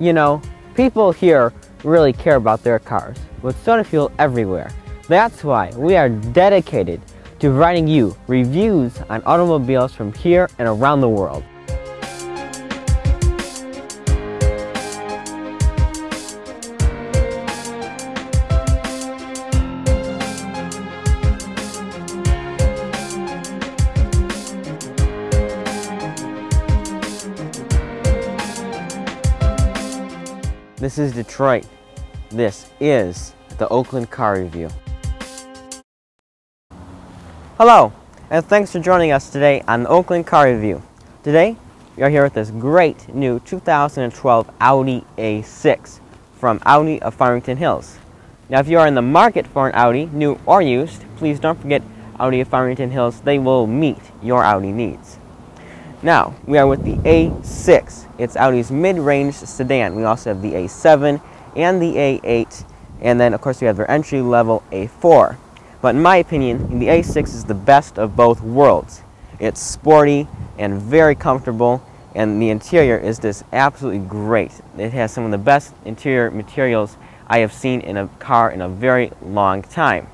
You know, people here really care about their cars, with soda fuel everywhere. That's why we are dedicated to providing you reviews on automobiles from here and around the world. This is Detroit. This is the Oakland Car Review. Hello, and thanks for joining us today on the Oakland Car Review. Today, we are here with this great new 2012 Audi A6 from Audi of Farmington Hills. Now, if you are in the market for an Audi, new or used, please don't forget Audi of Farmington Hills. They will meet your Audi needs. Now, we are with the A6. It's Audi's mid-range sedan. We also have the A7 and the A8, and then of course we have their entry-level A4. But in my opinion, the A6 is the best of both worlds. It's sporty and very comfortable, and the interior is just absolutely great. It has some of the best interior materials I have seen in a car in a very long time.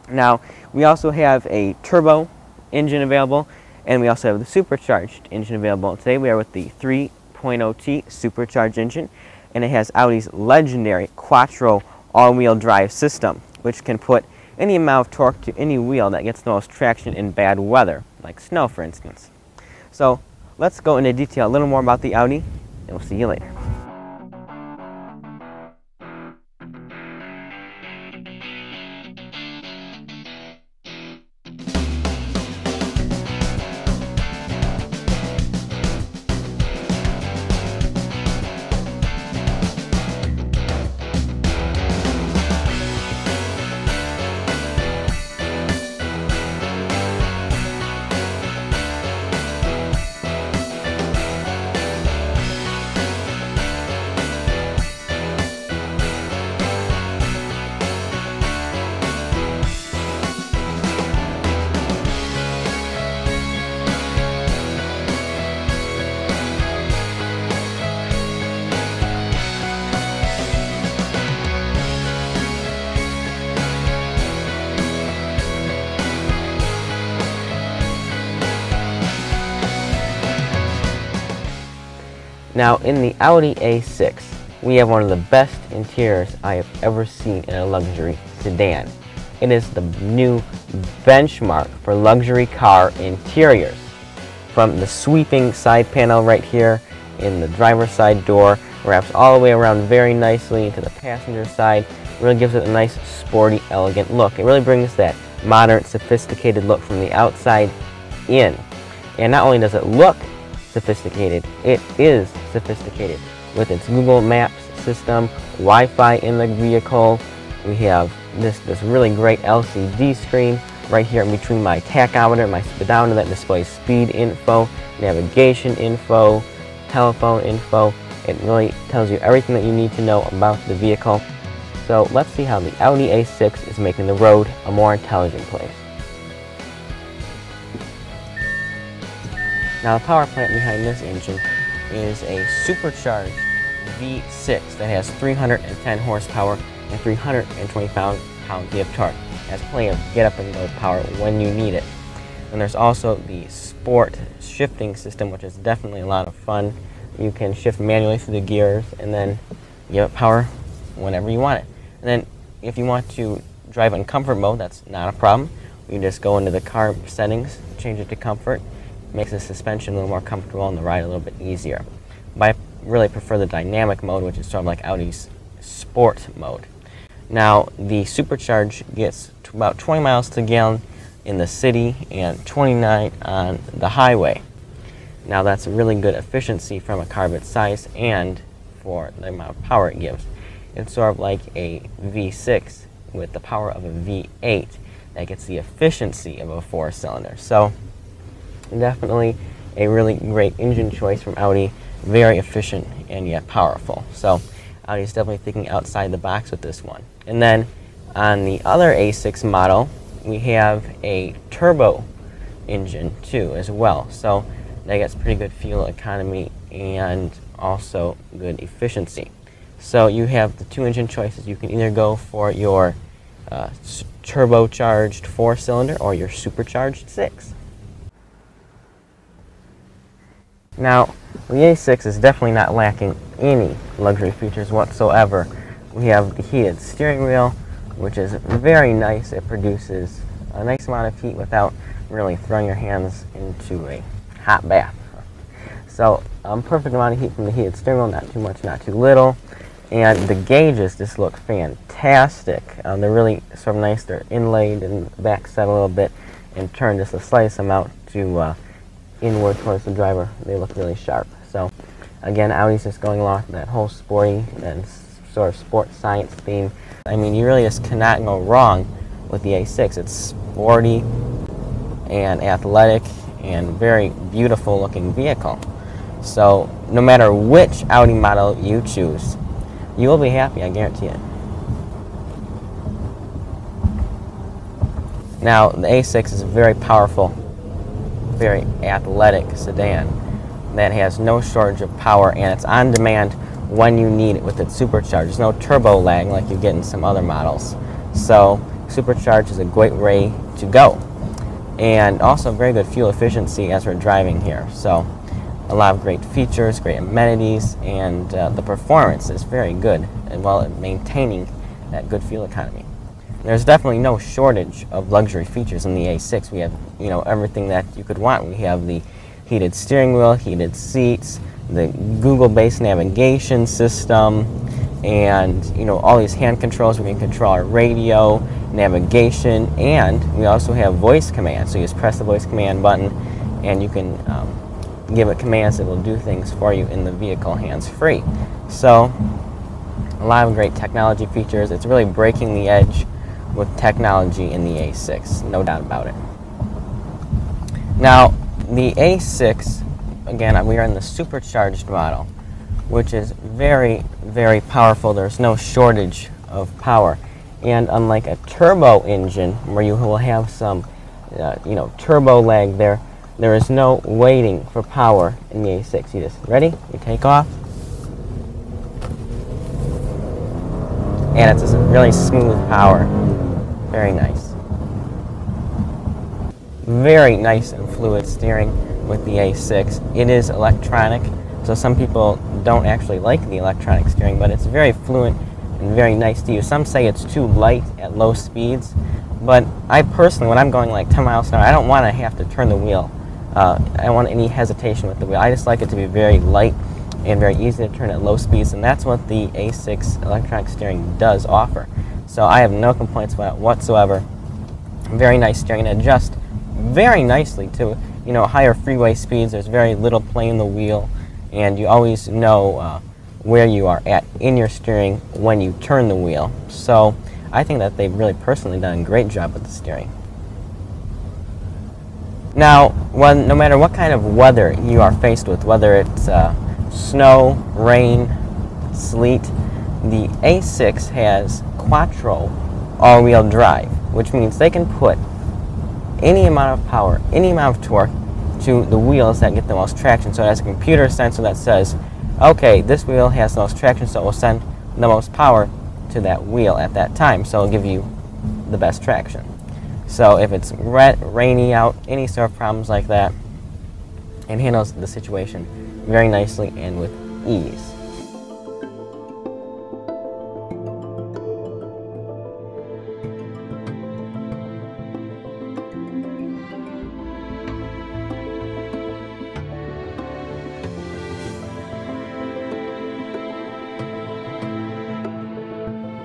Now, we also have a turbo engine available, and we also have the supercharged engine available. Today we are with the 3.0T supercharged engine, and it has Audi's legendary Quattro all-wheel drive system, which can put any amount of torque to any wheel that gets the most traction in bad weather, like snow for instance. So let's go into detail a little more about the Audi, and we'll see you later. Now, in the Audi A6, we have one of the best interiors I have ever seen in a luxury sedan. It is the new benchmark for luxury car interiors. From the sweeping side panel right here in the driver's side door, wraps all the way around very nicely into the passenger side, really gives it a nice, sporty, elegant look. It really brings that modern, sophisticated look from the outside in. And not only does it look sophisticated, it is sophisticated with its Google Maps system, Wi-Fi in the vehicle. We have this really great LCD screen right here in between my tachometer and my speedometer that displays speed info, navigation info, telephone info. It really tells you everything that you need to know about the vehicle. So let's see how the Audi A6 is making the road a more intelligent place. Now, the power plant behind this engine is a supercharged V6 that has 310 horsepower and 320 pounds of torque. It has plenty of get-up and go power when you need it. And there's also the sport shifting system, which is definitely a lot of fun. You can shift manually through the gears and then give it power whenever you want it. And then if you want to drive in comfort mode, that's not a problem. You just go into the car settings, change it to comfort. Makes the suspension a little more comfortable and the ride a little bit easier. But I really prefer the dynamic mode, which is sort of like Audi's sport mode. Now, the supercharge gets to about 20 miles to the gallon in the city and 29 on the highway. Now, that's really good efficiency from a car of its size and for the amount of power it gives. It's sort of like a V6 with the power of a V8 that gets the efficiency of a 4-cylinder. So, definitely a really great engine choice from Audi, very efficient and yet powerful. So Audi is definitely thinking outside the box with this one. And then on the other A6 model, we have a turbo engine too as well. So that gets pretty good fuel economy and also good efficiency. So you have the two engine choices. You can either go for your turbocharged 4-cylinder or your supercharged 6. Now, the A6 is definitely not lacking any luxury features whatsoever. We have the heated steering wheel, which is very nice. It produces a nice amount of heat without really throwing your hands into a hot bath. So, perfect amount of heat from the heated steering wheel, not too much, not too little. And the gauges just look fantastic. They're really sort of nice. They're inlaid in the back set a little bit and turn just a slice amount to inward towards the driver. They look really sharp. So again, Audi's just going along with that whole sporty and sort of sports science theme. I mean, you really just cannot go wrong with the A6. It's sporty and athletic and very beautiful looking vehicle. So no matter which Audi model you choose, you will be happy, I guarantee it. Now, the A6 is a very powerful, very athletic sedan that has no shortage of power, and it's on demand when you need it with its supercharged. There's no turbo lag like you get in some other models. So supercharged is a great way to go. And also very good fuel efficiency as we're driving here. So a lot of great features, great amenities, and the performance is very good, and while maintaining that good fuel economy. There's definitely no shortage of luxury features in the A6. We have, everything that you could want. We have the heated steering wheel, heated seats, the Google-based navigation system, and all these hand controls. We can control our radio, navigation, and we also have voice commands. So you just press the voice command button, and you can give it commands that will do things for you in the vehicle hands-free. So a lot of great technology features. It's really breaking the edge with technology in the A6, no doubt about it. Now, the A6, again, we are in the supercharged model, which is very, very powerful. There's no shortage of power. And unlike a turbo engine, where you will have some, turbo lag there is no waiting for power in the A6. You just, ready? You take off. And it's just really smooth power. Very nice. Very nice and fluid steering with the A6. It is electronic, so some people don't actually like the electronic steering, but it's very fluent and very nice to use. Some say it's too light at low speeds, but I personally, when I'm going like 10 miles an hour, I don't want to have to turn the wheel. I don't want any hesitation with the wheel. I just like it to be very light and very easy to turn at low speeds, and that's what the A6 electronic steering does offer. So I have no complaints about it whatsoever. Very nice steering, and adjusts very nicely to higher freeway speeds. There's very little play in the wheel, and you always know where you are at in your steering when you turn the wheel. So I think that they've really personally done a great job with the steering. Now, no matter what kind of weather you are faced with, whether it's snow, rain, sleet, the A6 has quattro all-wheel drive, which means they can put any amount of power, any amount of torque to the wheels that get the most traction. So it has a computer sensor that says, okay, this wheel has the most traction, so it will send the most power to that wheel at that time, so it'll give you the best traction. So if it's rainy out, any sort of problems like that, it handles the situation very nicely and with ease.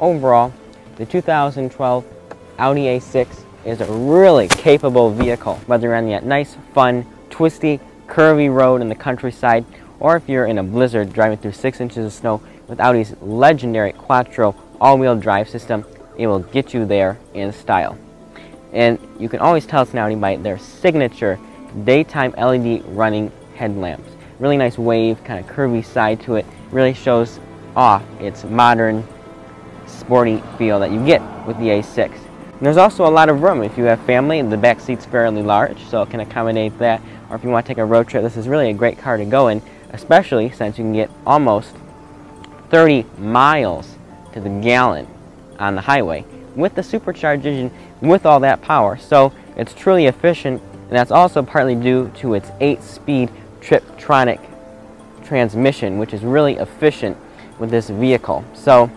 Overall, the 2012 Audi A6 is a really capable vehicle, whether you're on that nice, fun, twisty, curvy road in the countryside, or if you're in a blizzard driving through 6 inches of snow. With Audi's legendary quattro all-wheel drive system, it will get you there in style. And you can always tell it's an Audi by their signature daytime LED running headlamps. Really nice wave, kind of curvy side to it. Really shows off its modern, sporty feel that you get with the A6. And there's also a lot of room. If you have family, the back seat's fairly large, so it can accommodate that. Or if you want to take a road trip, this is really a great car to go in, especially since you can get almost 30 miles to the gallon on the highway with the supercharged engine with all that power. So it's truly efficient, and that's also partly due to its 8-speed Triptronic transmission, which is really efficient with this vehicle. So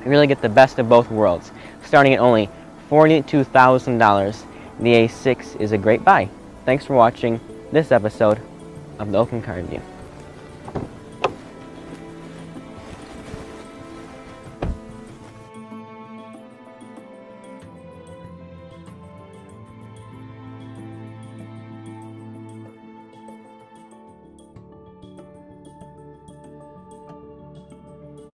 you really get the best of both worlds. Starting at only $42,000, the A6 is a great buy. Thanks for watching this episode of the Oakland Car Review.